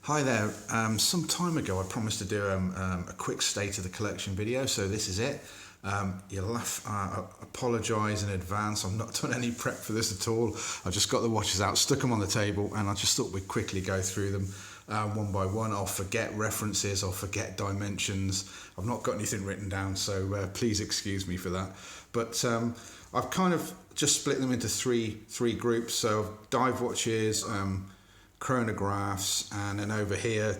Hi there. Some time ago I promised to do a quick state of the collection video, so this is it. You'll apologise in advance, I've not done any prep for this at all. I've just got the watches out, stuck them on the table, and I just thought we'd quickly go through them one by one. I'll forget references, I'll forget dimensions. I've not got anything written down, so please excuse me for that. But I've kind of just split them into three groups. So dive watches, chronographs, and then over here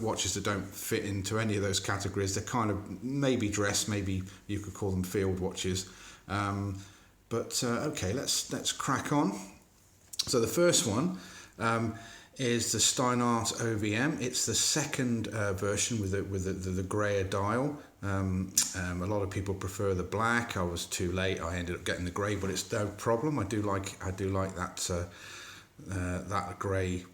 watches that don't fit into any of those categories. They're kind of maybe dress, maybe you could call them field watches. Okay, let's crack on. So the first one is the Steiner OVM. It's the second version with the grayer dial. A lot of people prefer the black. I was too late. I ended up getting the grey, but it's no problem. I do like that. That grey,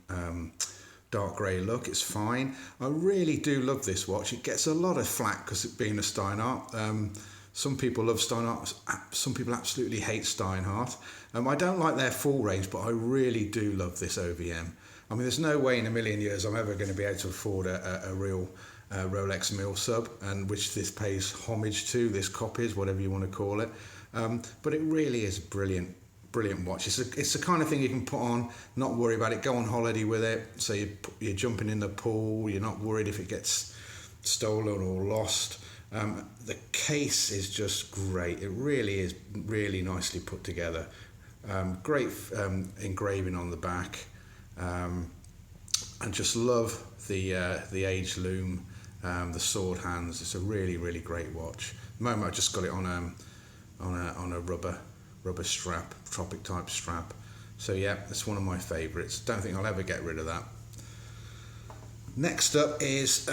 dark grey look. It's fine. I really do love this watch. It gets a lot of flack because it being a Steinhardt. Some people love Steinhardt, some people absolutely hate Steinhardt. I don't like their full range, but I really do love this OVM. I mean, there's no way in a million years I'm ever going to be able to afford a real Rolex Mil Sub, and which this pays homage to, this copies, whatever you want to call it. But it really is brilliant watch. It's the kind of thing you can put on, not worry about it, go on holiday with it. So you're jumping in the pool, you're not worried if it gets stolen or lost. The case is just great. It really is really nicely put together. Great engraving on the back, and just love the age loom, the sword hands. It's a really great watch. At the moment I just got it on a rubber strap, tropic type strap. So yeah, it's one of my favourites. Don't think I'll ever get rid of that. Next up is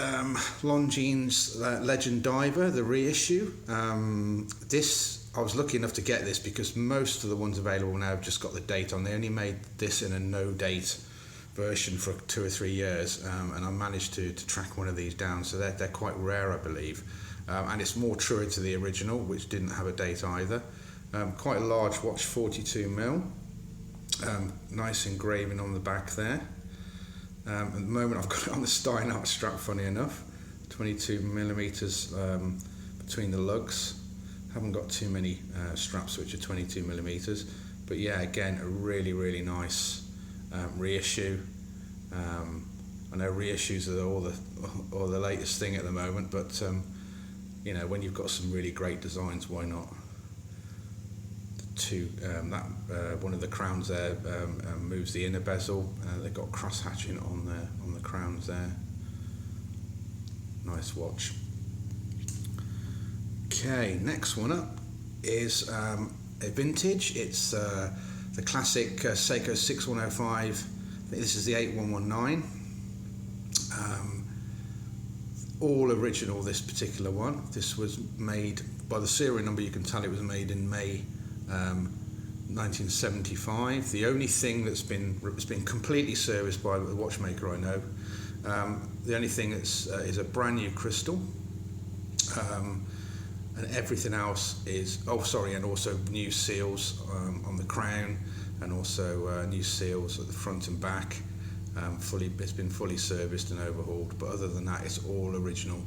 Longines Legend Diver, the reissue. This, I was lucky enough to get this because most of the ones available now have just got the date on. They only made this in a no date version for 2 or 3 years, and I managed to track one of these down. So they're quite rare, I believe, and it's more truer to the original, which didn't have a date either. Quite a large watch, 42mm. Nice engraving on the back there. At the moment I've got it on the Steinhardt strap, funny enough. 22mm between the lugs. Haven't got too many straps which are 22mm. But yeah, again, a really nice reissue. I know reissues are all the latest thing at the moment, but you know, when you've got some really great designs, why not? One of the crowns there moves the inner bezel. They've got cross hatching on the crowns there. Nice watch. Okay, next one up is a vintage. It's the classic Seiko 6105. I think this is the 8119. All original, this particular one. This was made, by the serial number you can tell it was made in May 1975. The only thing that's been completely serviced by the watchmaker I know. The only thing that's is a brand new crystal, and everything else is and also new seals on the crown, and also new seals at the front and back. It's been fully serviced and overhauled, but other than that, it's all original.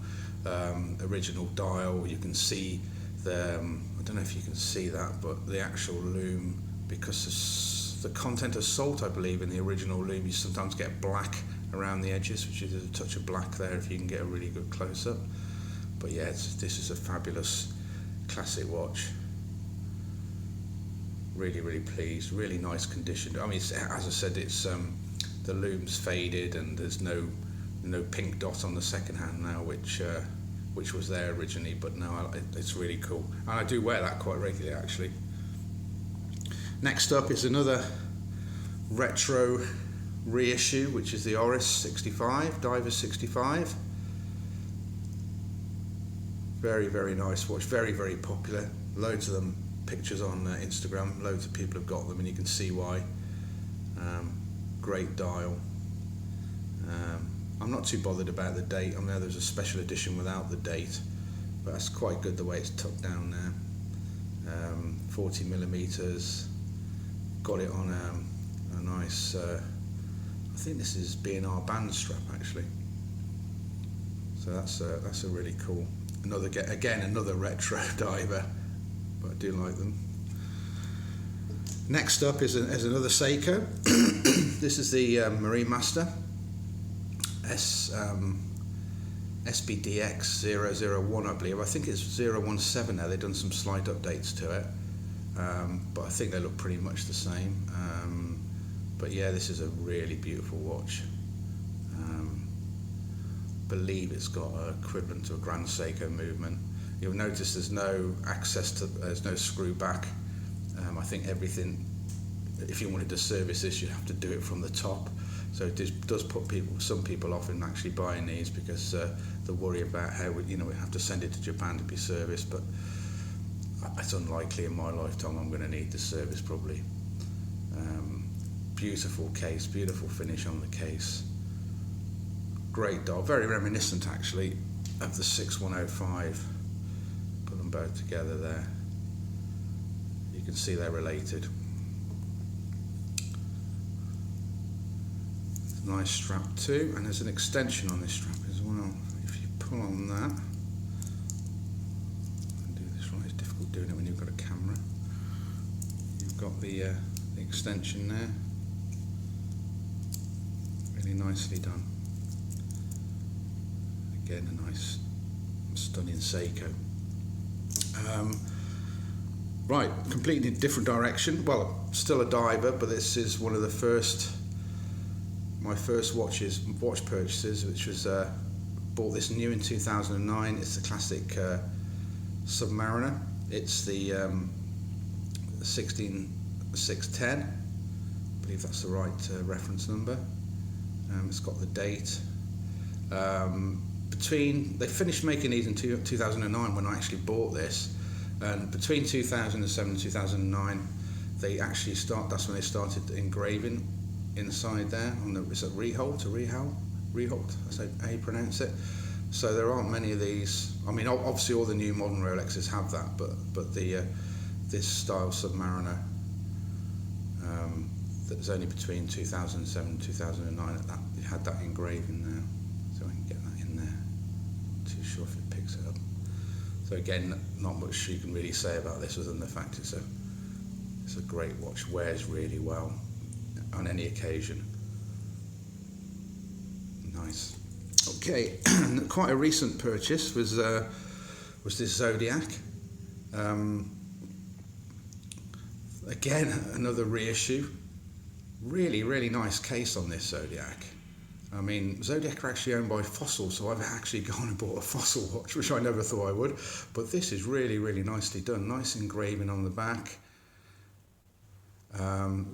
Original dial. You can see the I don't know if you can see that, but the actual loom, because the content of salt, I believe, in the original loom, you sometimes get black around the edges, which is a touch of black there if you can get a really good close-up. But yeah, this is a fabulous classic watch. Really pleased. Really nice condition. I mean, as I said, it's the loom's faded and there's no pink dot on the second hand now, which was there originally, but no, it's really cool, and I do wear that quite regularly actually. Next up is another retro reissue, which is the Oris 65, Diver 65. Very nice watch, very popular. Loads of them pictures on Instagram, loads of people have got them, and you can see why. Great dial. I'm not too bothered about the date. I know there's a special edition without the date, but that's quite good the way it's tucked down there. 40mm. Got it on a nice, I think this is B&R band strap actually. So that's a really cool. Another retro diver, but I do like them. Next up is another Seiko. This is the Speedmaster SBDX 001, I believe. I think it's 017 now. They've done some slight updates to it, but I think they look pretty much the same. But yeah, this is a really beautiful watch. Believe it's got an equivalent to a Grand Seiko movement. You'll notice there's no there's no screw back. I think everything, if you wanted to service this, you'd have to do it from the top. So it does put some people off in actually buying these, because they worry about how we have to send it to Japan to be serviced. But it's unlikely in my lifetime I'm going to need this service probably. Beautiful case, beautiful finish on the case. Great dial, very reminiscent actually of the 6105. Put them both together there. You can see they're related. Nice strap too, and there's an extension on this strap as well. If you pull on that, do this right, it's difficult doing it when you've got a camera. You've got the extension there, really nicely done. Again, a nice, stunning Seiko. Right, completely different direction. Well, still a diver, but this is one of the my first watch purchases, which was bought this new in 2009. It's the classic Submariner. It's the 16610. I believe that's the right reference number. It's got the date. They finished making these in 2009 when I actually bought this, and between 2007 and 2009 that's when they started engraving inside there on the, is it Reholt, that's how you pronounce it. So there aren't many of these. I mean, obviously all the new modern Rolexes have that, but this style Submariner that was only between 2007 and 2009 it had that engraving there. So I can get that in there. Not too sure if it picks it up. So again, not much you can really say about this other than the fact it's a great watch, wears really well on any occasion. Nice. Okay, quite a recent purchase was this Zodiac. Again, another reissue. Really nice case on this Zodiac. I mean, Zodiac are actually owned by Fossil, so I've actually gone and bought a Fossil watch, which I never thought I would. But this is really nicely done. Nice engraving on the back.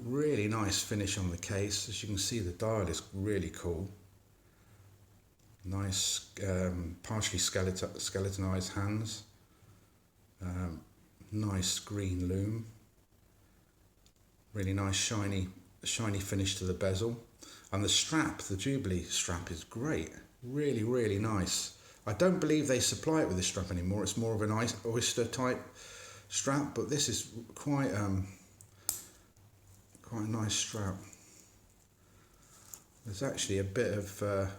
Really nice finish on the case. As you can see, the dial is really cool. Nice, partially skeletonized hands. Nice green loom. Really nice shiny finish to the bezel. And the strap, the Jubilee strap, is great. Really nice. I don't believe they supply it with this strap anymore. It's more of an oyster type strap, but this is quite a nice strap. There's actually a bit of a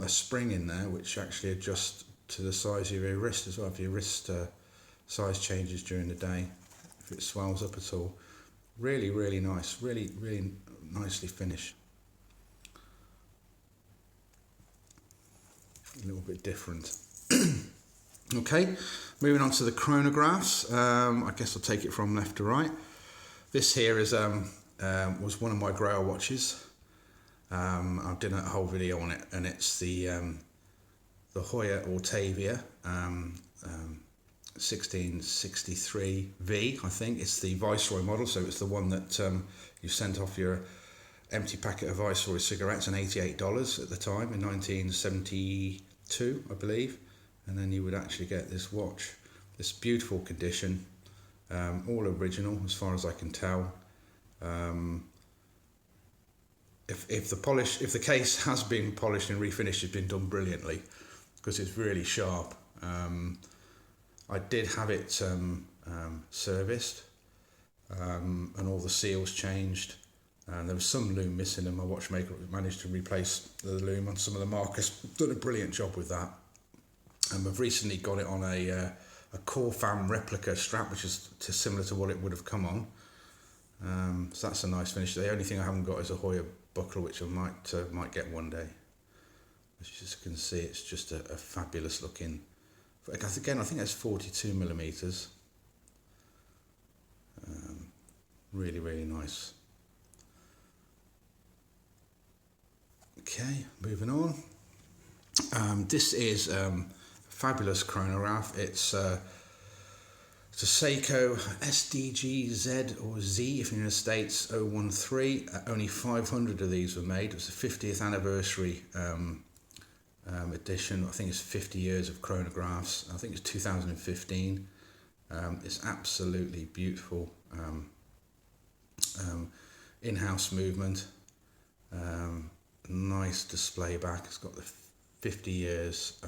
spring in there, which actually adjusts to the size of your wrist as well. If your wrist size changes during the day, if it swells up at all. Really nice. Really nicely finished. A little bit different. Okay, moving on to the chronographs. I guess I'll take it from left to right. This here is was one of my Grail watches. I did a whole video on it, and it's the Hoya Ortavia 1663V. I think it's the Viceroy model, so it's the one that you sent off your empty packet of Viceroy cigarettes, and $88 at the time in 1972, I believe. And then you would actually get this watch, this beautiful condition, all original as far as I can tell. If the case has been polished and refinished, it's been done brilliantly, because it's really sharp. I did have it serviced, and all the seals changed. And there was some lume missing, and my watchmaker managed to replace the lume on some of the markers. Done a brilliant job with that. And I've recently got it on a core fan replica strap, which is similar to what it would have come on. So that's a nice finish. The only thing I haven't got is a Hoya buckle, which I might get one day. As you can see, it's just a fabulous looking. Again, I think that's 42 millimeters. Really, really nice. Okay, moving on. This is a fabulous chronograph. It's a Seiko SDG Z or Z if you're in the States 013. Only 500 of these were made. It was the 50th anniversary edition. I think it's 50 years of chronographs. I think it's 2015. It's absolutely beautiful. In-house movement. Nice display back. It's got the 50 years.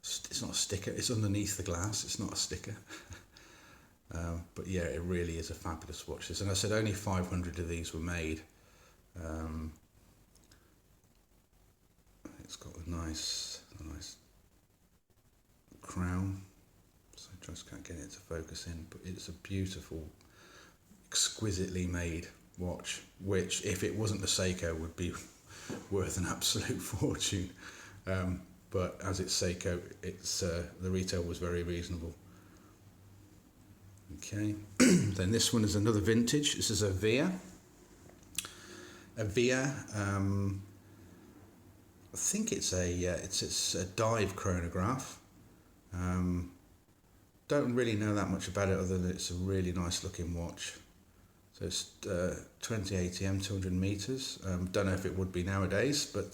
It's not a sticker, it's underneath the glass, it's not a sticker. But yeah, it really is a fabulous watch. And I said only 500 of these were made. It's got a nice crown, so I just can't get it to focus in, but it's a beautiful, exquisitely made watch, which if it wasn't the Seiko would be worth an absolute fortune. But as it's Seiko, it's the retail was very reasonable. Okay, then this one is another vintage. This is a Via. I think it's a dive chronograph. Don't really know that much about it other than it's a really nice looking watch. So it's 20 ATM, 200 meters. Don't know if it would be nowadays, but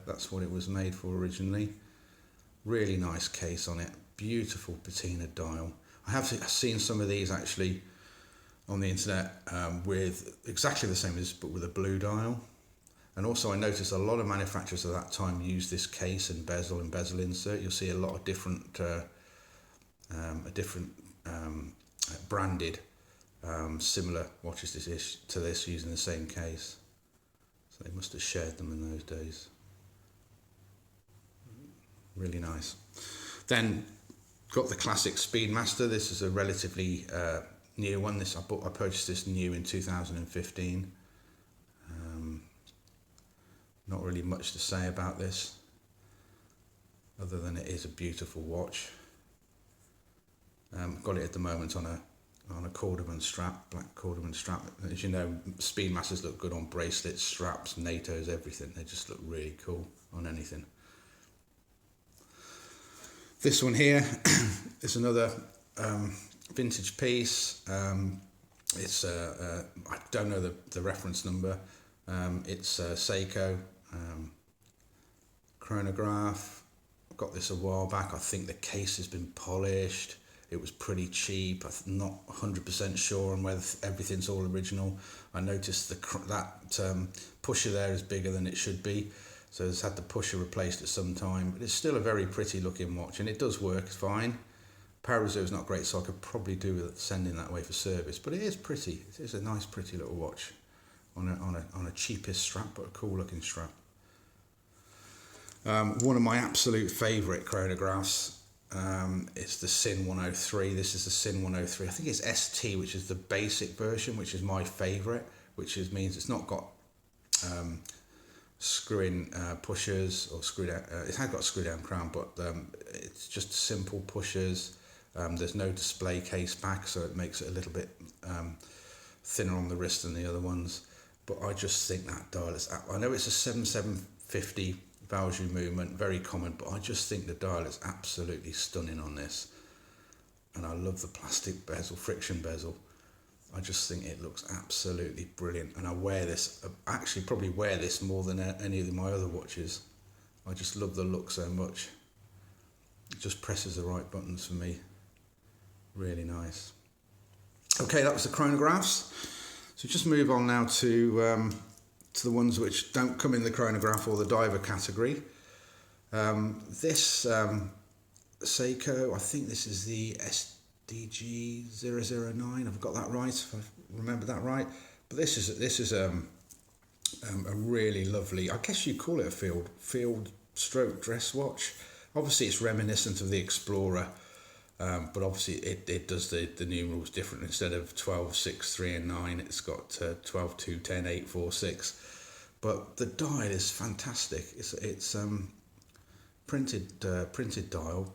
that's what it was made for originally. Really nice case on it. Beautiful patina dial. I have seen some of these actually on the internet with exactly the same as, but with a blue dial. And also I noticed a lot of manufacturers at that time used this case and bezel insert. You'll see a lot of different branded similar watches to this using the same case. So they must have shared them in those days. Really nice. Then got the classic Speedmaster. This is a relatively new one. I purchased this new in 2015. Not really much to say about this, other than it is a beautiful watch. Got it at the moment on a cordovan strap, black cordovan strap. As you know, Speedmasters look good on bracelets, straps, NATOs, everything. They just look really cool on anything. This one here is another vintage piece. It's I don't know the reference number. It's Seiko Chronograph. I got this a while back. I think the case has been polished. It was pretty cheap. I'm not 100% sure on whether everything's all original. I noticed that pusher there is bigger than it should be. So it's had the pusher replaced at some time. But it's still a very pretty looking watch, and it does work fine. Power reserve is not great, so I could probably do with sending that way for service. But it is pretty. It is a nice, pretty little watch on a cheapest strap, but a cool looking strap. One of my absolute favourite chronographs is the Sin 103. This is the Sin 103. I think it's ST, which is the basic version, which is my favourite, means it's not got screw-in pushers or screw-down. It has got a screw-down crown, but it's just simple pushers. There's no display case back, so it makes it a little bit thinner on the wrist than the other ones. But I just think that dial is... I know it's a 7750 Valjoux movement, very common, but I just think the dial is absolutely stunning on this. And I love the plastic bezel, friction bezel. I just think it looks absolutely brilliant. And I wear this, actually probably wear this more than any of my other watches. I just love the look so much. It just presses the right buttons for me. Really nice. Okay, that was the chronographs. So just move on now to the ones which don't come in the chronograph or the diver category. This Seiko, I think this is the SDG 009. I've got that right. remember that right. But this is a really lovely, I guess you call it a field stroke dress watch. Obviously it's reminiscent of the Explorer, but obviously it does the numerals different. Instead of 12, 6, 3 and 9, it's got 12, 2, 10, 8, 4, 6. But the dial is fantastic. It's printed dial,